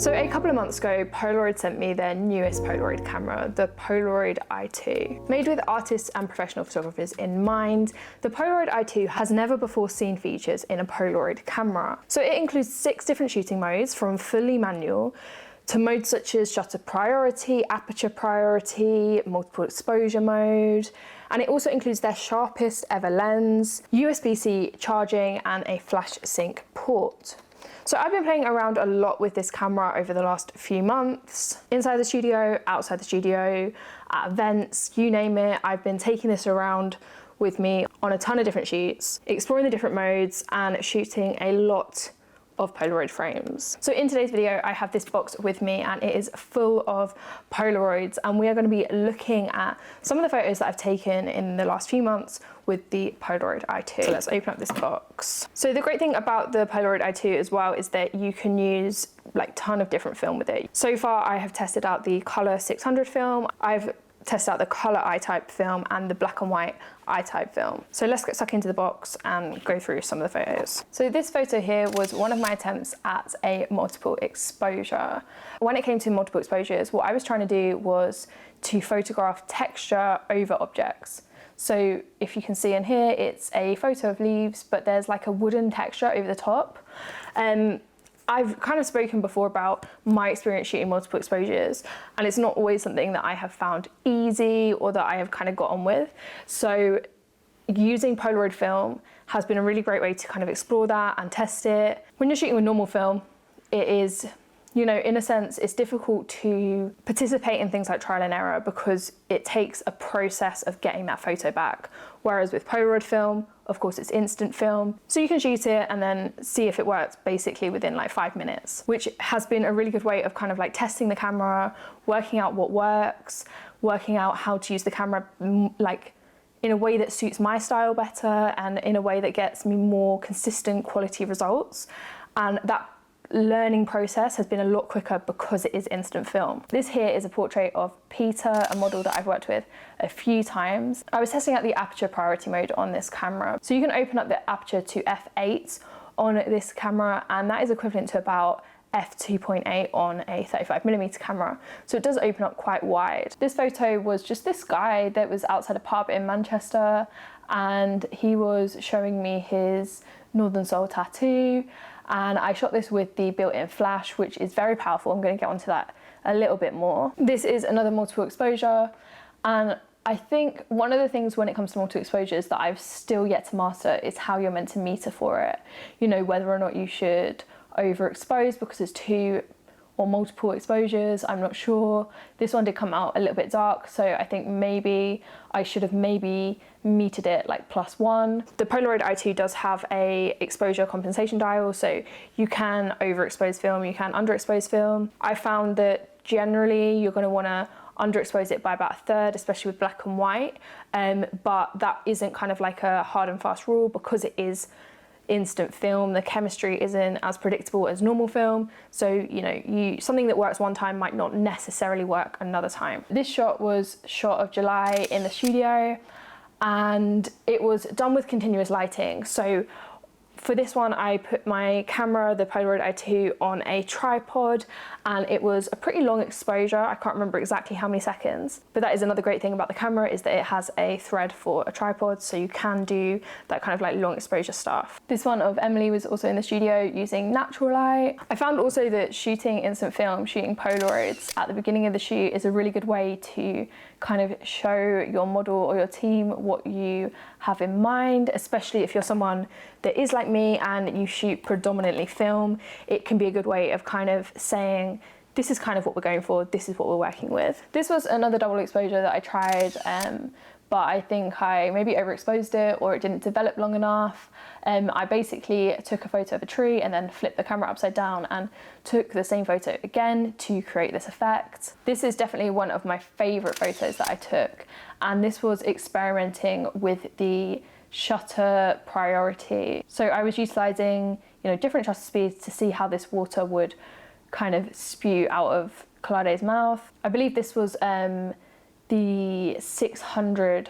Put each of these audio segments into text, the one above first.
So a couple of months ago, Polaroid sent me their newest Polaroid camera, the Polaroid I2. Made with artists and professional photographers in mind, the Polaroid I2 has never before seen features in a Polaroid camera. So it includes 6 different shooting modes, from fully manual to modes such as shutter priority, aperture priority, multiple exposure mode, and it also includes their sharpest ever lens, USB-C charging, and a flash sync port. So I've been playing around a lot with this camera over the last few months. Inside the studio, outside the studio, at events, you name it. I've been taking this around with me on a ton of different shoots, exploring the different modes and shooting a lot of Polaroid frames. So in today's video, I have this box with me and it is full of Polaroids, and we are going to be looking at some of the photos that I've taken in the last few months with the Polaroid I2. So let's open up this box. So the great thing about the Polaroid I2 as well is that you can use like a ton of different film with it. So far I have tested out the color 600 film, I've tested out the color I-type film and the black and white I-type film. So let's get stuck into the box and go through some of the photos. So this photo here was one of my attempts at a multiple exposure. When it came to multiple exposures, what I was trying to do was to photograph texture over objects. So if you can see in here, it's a photo of leaves, but there's like a wooden texture over the top. I've kind of spoken before about my experience shooting multiple exposures, and it's not always something that I have found easy or that I have kind of got on with. So using Polaroid film has been a really great way to kind of explore that and test it. When you're shooting with normal film, it is, you know, in a sense, it's difficult to participate in things like trial and error because it takes a process of getting that photo back. Whereas with Polaroid film, of course, it's instant film. So you can shoot it and then see if it works basically within like 5 minutes, which has been a really good way of kind of like testing the camera, working out what works, working out how to use the camera like in a way that suits my style better and in a way that gets me more consistent quality results. And that learning process has been a lot quicker because it is instant film. This here is a portrait of Peter, a model that I've worked with a few times. I was testing out the aperture priority mode on this camera. So you can open up the aperture to f8 on this camera, and that is equivalent to about f2.8 on a 35mm camera. So it does open up quite wide. This photo was just this guy that was outside a pub in Manchester, and he was showing me his Northern Soul tattoo. And I shot this with the built-in flash, which is very powerful. I'm going to get onto that a little bit more. This is another multiple exposure, and I think one of the things when it comes to multiple exposures that I've still yet to master is how you're meant to meter for it. You know, whether or not you should overexpose because it's 2 or multiple exposures, I'm not sure. This one did come out a little bit dark, so I think maybe I should have maybe metered it like +1. The Polaroid I2 does have a exposure compensation dial, so you can overexpose film, you can underexpose film. I found that generally you're going to want to underexpose it by about 1/3, especially with black and white, but that isn't kind of like a hard and fast rule because it is instant film. The chemistry isn't as predictable as normal film, so you know, something that works one time might not necessarily work another time. This shot was shot of July in the studio, and it was done with continuous lighting. So for this one, I put my camera, the Polaroid I2, on a tripod, and it was a pretty long exposure. I can't remember exactly how many seconds, but that is another great thing about the camera, is that it has a thread for a tripod, so you can do that kind of like long exposure stuff. This one of Emily was also in the studio using natural light. I found also that shooting instant film, shooting Polaroids at the beginning of the shoot is a really good way to kind of show your model or your team what you have in mind, especially if you're someone that is like me and you shoot predominantly film. It can be a good way of kind of saying, this is kind of what we're going for, this is what we're working with. This was another double exposure that I tried, but I think I maybe overexposed it or it didn't develop long enough. I basically took a photo of a tree and then flipped the camera upside down and took the same photo again to create this effect. This is definitely one of my favorite photos that I took, and this was experimenting with the shutter priority. So I was utilizing, you know, different shutter speeds to see how this water would kind of spew out of Colade's mouth. I believe this was the 600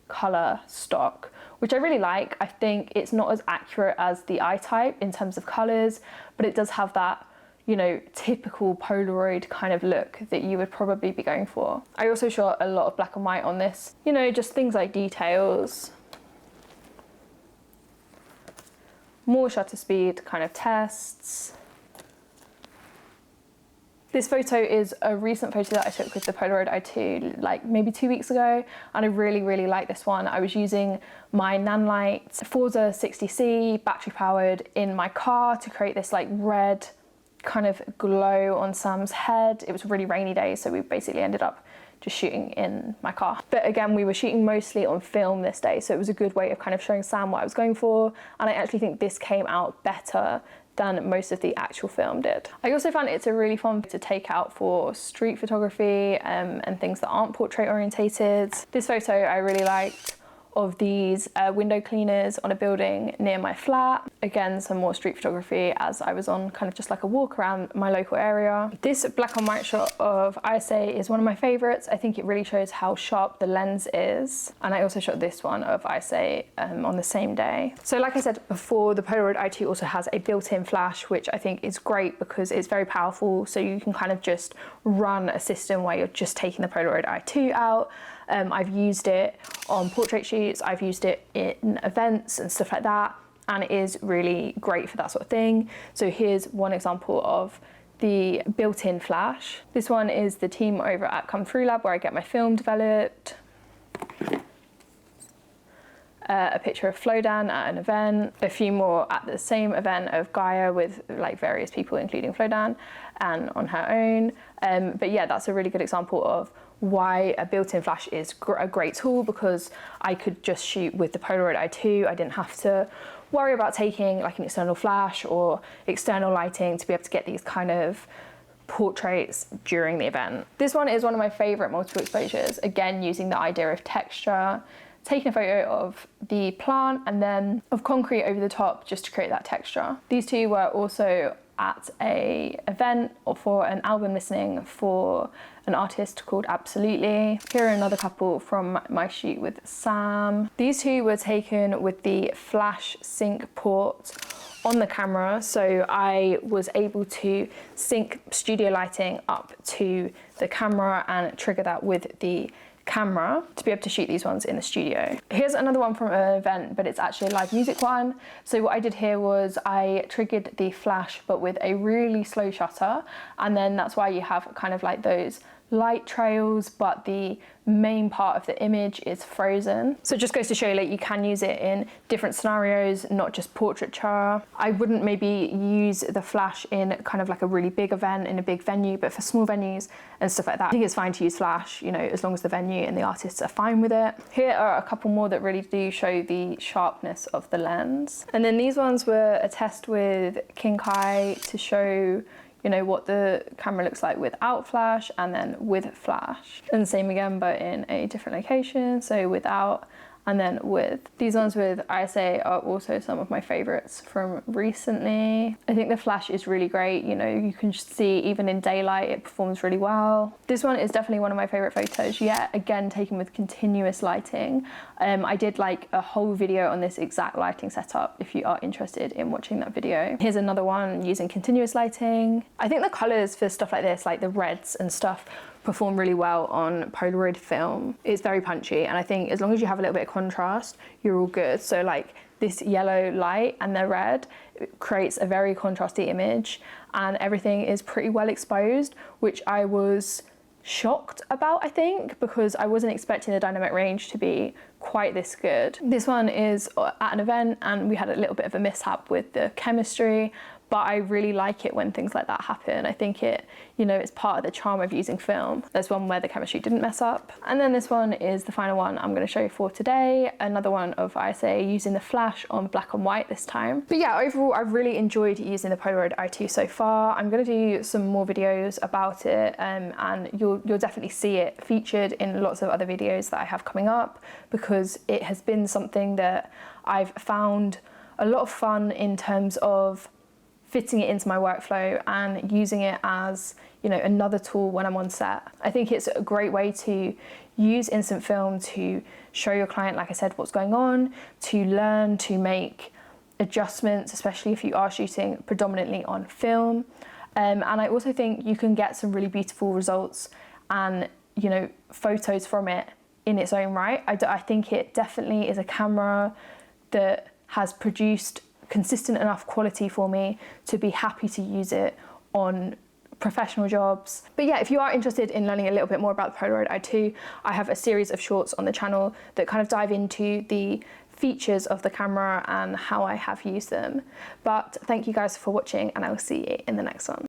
color stock, which I really like. I think it's not as accurate as the I-type in terms of colors, but it does have that, you know, typical Polaroid kind of look that you would probably be going for. I also shot a lot of black and white on this, you know, just things like details, more shutter speed kind of tests. This photo is a recent photo that I took with the Polaroid I2 like maybe 2 weeks ago, and I really like this one. I was using my Nanlite Forza 60C battery powered in my car to create this like red kind of glow on Sam's head. It was a really rainy day, so we basically ended up just shooting in my car. But again, we were shooting mostly on film this day, so it was a good way of kind of showing Sam what I was going for, and I actually think this came out better than most of the actual film did. I also found it's a really fun to take out for street photography and things that aren't portrait orientated. This photo I really liked, of these window cleaners on a building near my flat. Again, some more street photography as I was on kind of just like a walk around my local area. This black and white shot of ISA is one of my favorites. I think it really shows how sharp the lens is. And I also shot this one of ISA on the same day. So like I said before, the Polaroid I2 also has a built-in flash, which I think is great because it's very powerful. So you can kind of just run a system where you're just taking the Polaroid I2 out. I've used it on portrait shoots, I've used it in events and stuff like that, and it is really great for that sort of thing. So here's one example of the built-in flash. This one is the team over at Come Through Lab where I get my film developed. A picture of Flodan at an event, a few more at the same event of Gaia with like various people including Flodan and on her own. But yeah, that's a really good example of why a built-in flash is a great tool, because I could just shoot with the Polaroid I2. I didn't have to worry about taking like an external flash or external lighting to be able to get these kind of portraits during the event. This one is one of my favorite multiple exposures, again using the idea of texture, taking a photo of the plant and then of concrete over the top just to create that texture. These two were also at a event or for an album listening for an artist called Absolutely. Here are another couple from my shoot with Sam. These two were taken with the flash sync port on the camera, so I was able to sync studio lighting up to the camera and trigger that with the camera to be able to shoot these ones in the studio. Here's another one from an event, but it's actually a live music one. So what I did here was I triggered the flash but with a really slow shutter, and then that's why you have kind of like those light trails, but the main part of the image is frozen. So it just goes to show like you can use it in different scenarios, not just portraiture. I wouldn't maybe use the flash in kind of like a really big event in a big venue, but for small venues and stuff like that, I think it's fine to use flash, you know, as long as the venue and the artists are fine with it. Here are a couple more that really do show the sharpness of the lens. And then these ones were a test with Carey to show, you know, what the camera looks like without flash and then with flash. And same again, but in a different location. So without and then with. These ones with ISA are also some of my favorites from recently. I think the flash is really great. You know, you can just see even in daylight, it performs really well. This one is definitely one of my favorite photos yet, again, taken with continuous lighting. I did like a whole video on this exact lighting setup if you are interested in watching that video. Here's another one using continuous lighting. I think the colors for stuff like this, like the reds and stuff, perform really well on Polaroid film. It's very punchy, and I think as long as you have a little bit of contrast, you're all good. So like this yellow light and the red creates a very contrasty image, and everything is pretty well exposed, which I was shocked about, I think, because I wasn't expecting the dynamic range to be quite this good. This one is at an event and we had a little bit of a mishap with the chemistry, but I really like it when things like that happen. I think it, you know, it's part of the charm of using film. There's one where the chemistry didn't mess up. And then this one is the final one I'm gonna show you for today. Another one of ISA using the flash on black and white this time. But yeah, overall, I've really enjoyed using the Polaroid I2 so far. I'm gonna do some more videos about it, and you'll definitely see it featured in lots of other videos that I have coming up, because it has been something that I've found a lot of fun in terms of fitting it into my workflow and using it as, you know, another tool when I'm on set. I think it's a great way to use instant film to show your client, like I said, what's going on, to learn to make adjustments, especially if you are shooting predominantly on film. And I also think you can get some really beautiful results and, you know, photos from it in its own right. I think it definitely is a camera that has produced consistent enough quality for me to be happy to use it on professional jobs. But yeah, if you are interested in learning a little bit more about the Polaroid i2, I have a series of shorts on the channel that kind of dive into the features of the camera and how I have used them. But thank you guys for watching, and I will see you in the next one.